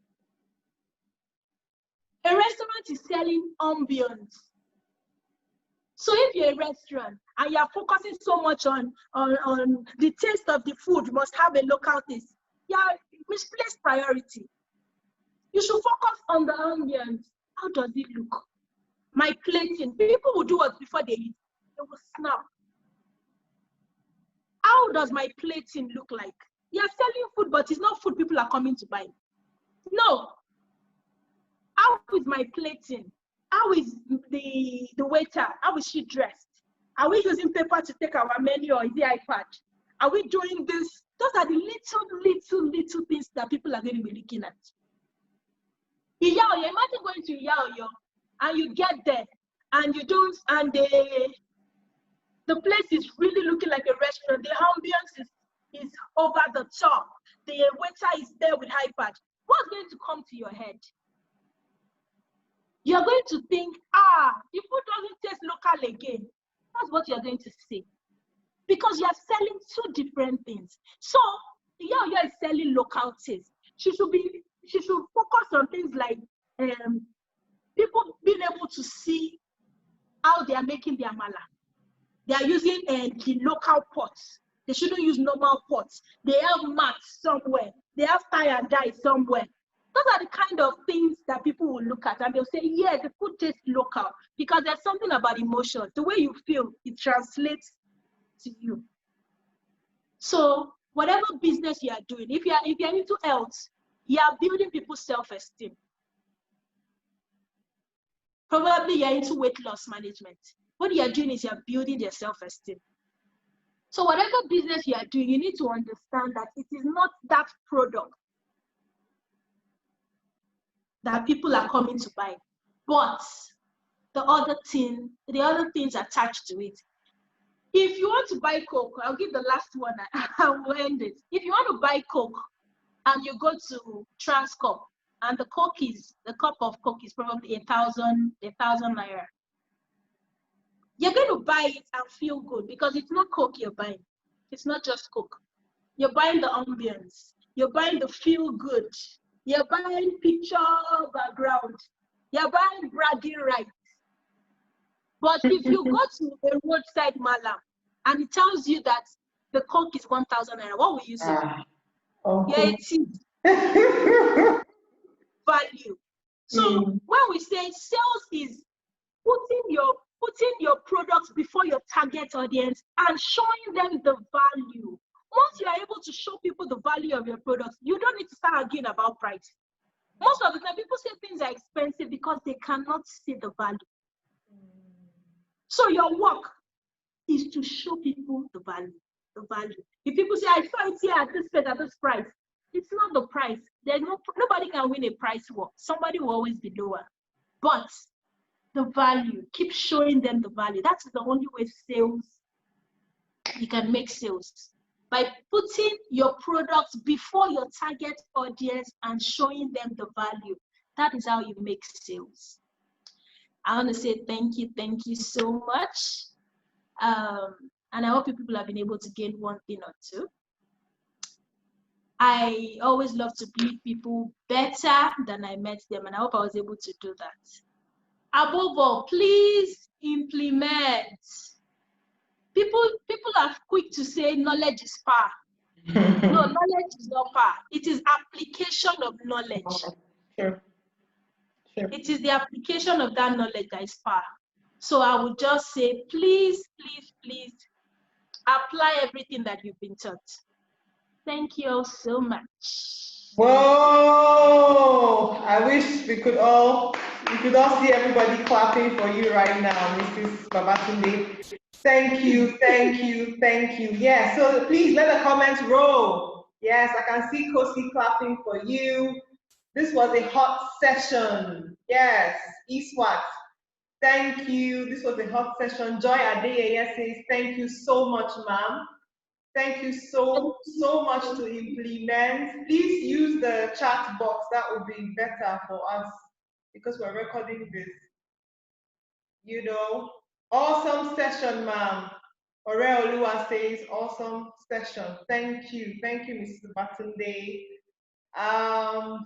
A restaurant is selling ambience. So if you're a restaurant and you're focusing so much on the taste of the food must have a local taste, you're misplaced priority. You should focus on the ambience. How does it look? My plating. People will do what before they eat? They will snap. How does my plating look like? You're selling food, but it's not food people are coming to buy. No. How is my plating? How is the waiter? How is she dressed? Are we using paper to take our menu or is it iPad? Are we doing this? Those are the little things that people are going to be looking at. Iya Oyo, imagine going to Iya Oyo and you get there and you don't, and the place is really looking like a restaurant. The ambience is over the top. The waiter is there with iPad. What's going to come to your head? You're going to think, the food doesn't taste local again. That's what you're going to say. Because you're selling two different things. So, Iya Oyo is selling local taste. She should focus on things like people being able to see how they are making their mala. They are using the local pots. They shouldn't use normal pots. They have mats somewhere. They have tie and dye somewhere. Those are the kind of things that people will look at and they'll say, yeah, the food tastes local because there's something about emotion. The way you feel, it translates to you. So whatever business you are doing, if you're into health, you are building people's self-esteem. Probably you're into weight loss management. What you're doing is you're building their self-esteem. So whatever business you are doing, you need to understand that it is not that product that people are coming to buy, but the other things attached to it. If you want to buy Coke, I'll give the last one, I will end it. If you want to buy Coke and you go to Transcorp and the cup of Coke is probably 1,000 naira. You're going to buy it and feel good because it's not Coke you're buying. It's not just Coke. You're buying the ambience. You're buying the feel good. You're buying picture background. You're buying bragging rights. But if you go to a roadside mala and it tells you that the Coke is 1,000 naira, what will you say? Yeah, it is value. So when we say sales is putting your products before your target audience and showing them the value. Once you are able to show people the value of your products, you don't need to start arguing about price. Most of the time, people say things are expensive because they cannot see the value. So your work is to show people the value. If people say, I saw it here at this price, it's not the price. Nobody can win a price war. Somebody will always be lower. But the value, keep showing them the value. That's the only way you can make sales. By putting your products before your target audience and showing them the value. That is how you make sales. I want to say thank you so much. And I hope people have been able to gain one thing or two. I always love to leave people better than I met them, and I hope I was able to do that. Above all, please implement. People are quick to say knowledge is power. No, knowledge is not power. It is application of knowledge. Sure. It is the application of that knowledge that is power. So I would just say, please apply everything that you've been taught. Thank you all so much. Whoa! I wish we could all see everybody clapping for you right now, Mrs. Babatunde. Thank you. Yeah, so please let the comments roll. Yes, I can see Kosi clapping for you. This was a hot session. Yes, Iswat. Thank you. This was a hot session. Joy Adeyeye says, thank you so much, ma'am. Thank you so much to implement. Please use the chat box. That would be better for us because we're recording this. You know, awesome session, ma'am. Oreolua says, awesome session. Thank you, Mrs. Babatunde.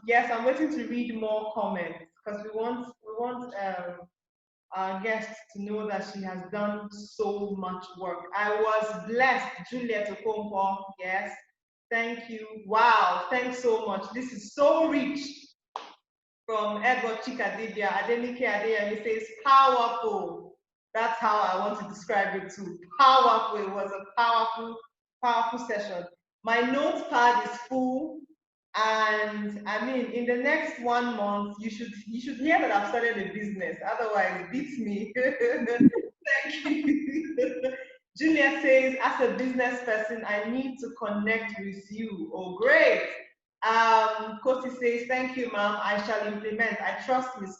Yes, I'm waiting to read more comments because we want our guest to know that she has done so much work. I was blessed, Juliet Okonkwo. Yes, thank you. Wow, thanks so much. This is so rich. From Edward Chikadibia, Adenike Adeyemi says, powerful. That's how I want to describe it too. Powerful. It was a powerful session. My notepad is full. And I mean, in the next 1 month, you should hear that I've started a business. Otherwise, beat me. Thank you. Julia says, as a business person, I need to connect with you. Oh, great. Kosi says, thank you, ma'am. I shall implement. I trust Kosi.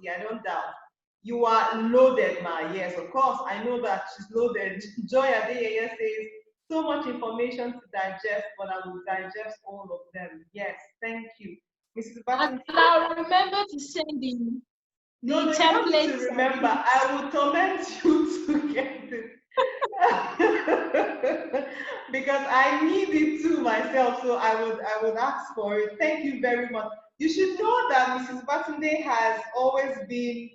I don't doubt. You are loaded, ma. Yes, of course. I know that she's loaded. Joy Adeyeye says, so much information to digest, but I will digest all of them. Yes, thank you. Mrs. Batten. And I'll remember to send in the templates. You have to remember, I will torment you to get it. Because I need it too myself, so I would ask for it. Thank you very much. You should know that Mrs. Batunde has always been,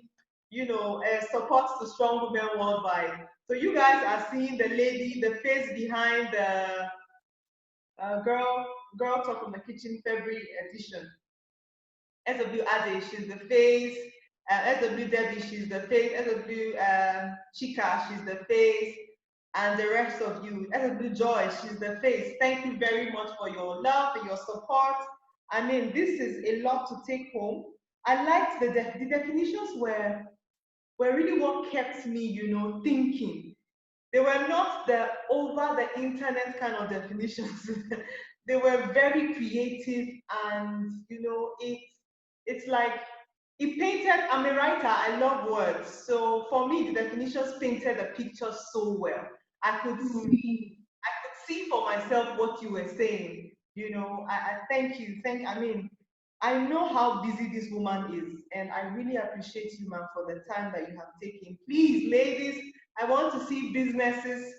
you know, a support to strong women worldwide. So you guys are seeing the lady, the face behind the girl talk from the kitchen February edition. SW Ade, she's the face. SW Debbie, she's the face. SW Chika, she's the face. And the rest of you, SW Joy, she's the face. Thank you very much for your love and your support. I mean, this is a lot to take home. I liked the definitions were really what kept me, you know, thinking. They were not the over the internet kind of definitions. They were very creative, and you know, it's like it painted. I'm a writer, I love words. So for me, the definitions painted a picture so well. I could see for myself what you were saying. You know, I thank you. I mean, I know how busy this woman is, and I really appreciate you, ma'am, for the time that you have taken. Please, ladies, I want to see businesses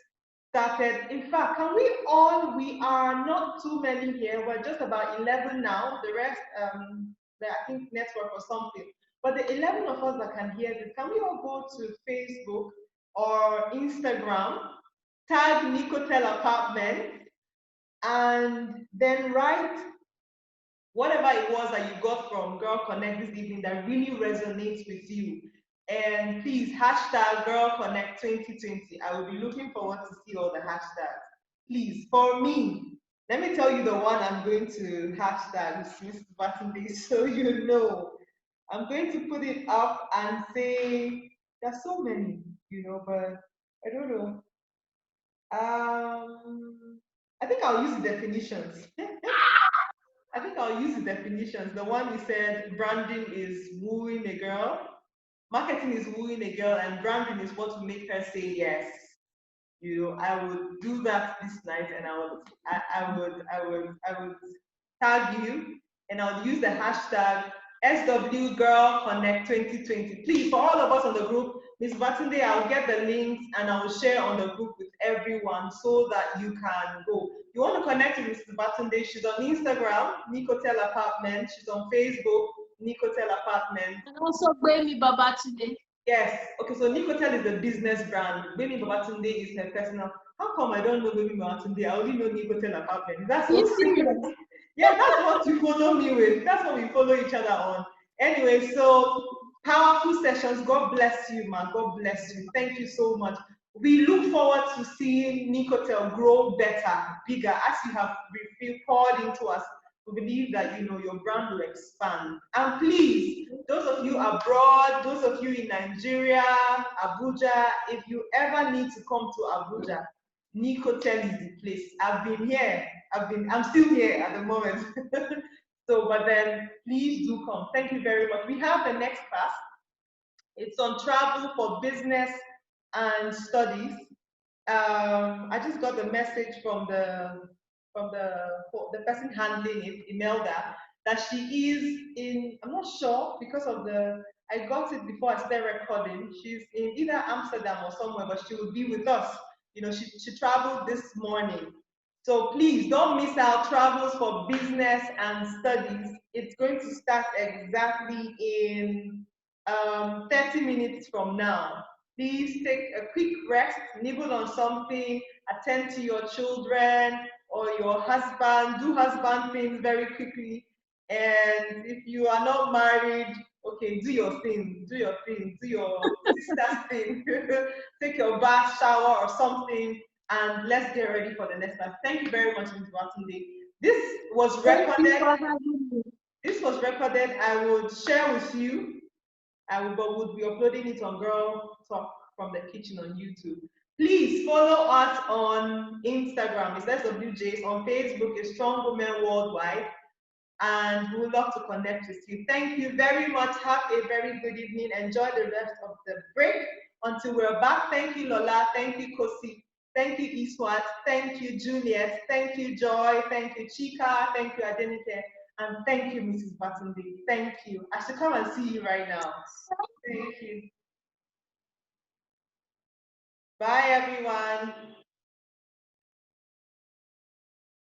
started. In fact, we are not too many here. We're just about 11 now. The rest, I think network or something. But the 11 of us that can hear this, can we all go to Facebook or Instagram, tag Nicotel Apartment, and then write whatever it was that you got from Girl Connect this evening that really resonates with you. And please, hashtag Girl Connect 2020. I will be looking forward to see all the hashtags. Please, for me, let me tell you the one I'm going to hashtag, Mrs. Batunde, so you know. I'm going to put it up and say, there's so many, you know, but I don't know. I think I'll use the definitions. I think I'll use the definitions. The one you said, branding is wooing a girl, marketing is wooing a girl, and branding is what will make her say yes. You know, I would do that this night, and I would tag you, and I would use the hashtag SW Girl Connect 2020. Please, for all of us on the group, Ms. Batunde, I'll get the links and I will share on the group with everyone so that you can go. You want to connect with Mrs. Batunde? She's on Instagram, Nicotel Apartment. She's on Facebook, Nicotel Apartment. And also Gbemi Babatunde. Yes. Okay, so Nicotel is the business brand. Gbemi Babatunde is her personal. How come I don't know Gbemi Babatunde? I only know Nicotel Apartment. That's so serious. Yeah, that's what you follow me with. That's what we follow each other on. Anyway, so powerful sessions. God bless you, man. God bless you. Thank you so much. We look forward to seeing Nicotel grow better, bigger, as you have poured into us. We believe that, you know, your brand will expand. And please, those of you abroad, those of you in Nigeria, Abuja, if you ever need to come to Abuja, Nicotel is the place. I've been here. I'm still here at the moment. So, but then please do come. Thank you very much. We have the next class. It's on travel for business and studies. I just got the message from the person handling it, Imelda, that she is in, I'm not sure because of I got it before I started recording. She's in either Amsterdam or somewhere, but she will be with us. You know, she traveled this morning. So please don't miss out travels for business and studies. It's going to start exactly in 30 minutes from now. Please take a quick rest, nibble on something, attend to your children or your husband, do husband things very quickly. And if you are not married, okay, do your thing, do your sister's thing. Take your bath, shower or something, and let's get ready for the next class. Thank you very much, Ms. Babatunde. This was recorded. Thank you for having me. This was recorded. I would share with you. But would be uploading it on Girl Talk from the Kitchen on YouTube. Please follow us on Instagram, it's SWJs, on Facebook, it's Strong Women Worldwide, and we would love to connect with you. Thank you very much. Have a very good evening. Enjoy the rest of the break until we're back. Thank you, Lola. Thank you, Kosi. Thank you, Iswat. Thank you, Juliet. Thank you, Joy. Thank you, Chika. Thank you, Adenike. And thank you, Mrs. Babatunde. Thank you. I should come and see you right now. Thank you. Bye, everyone.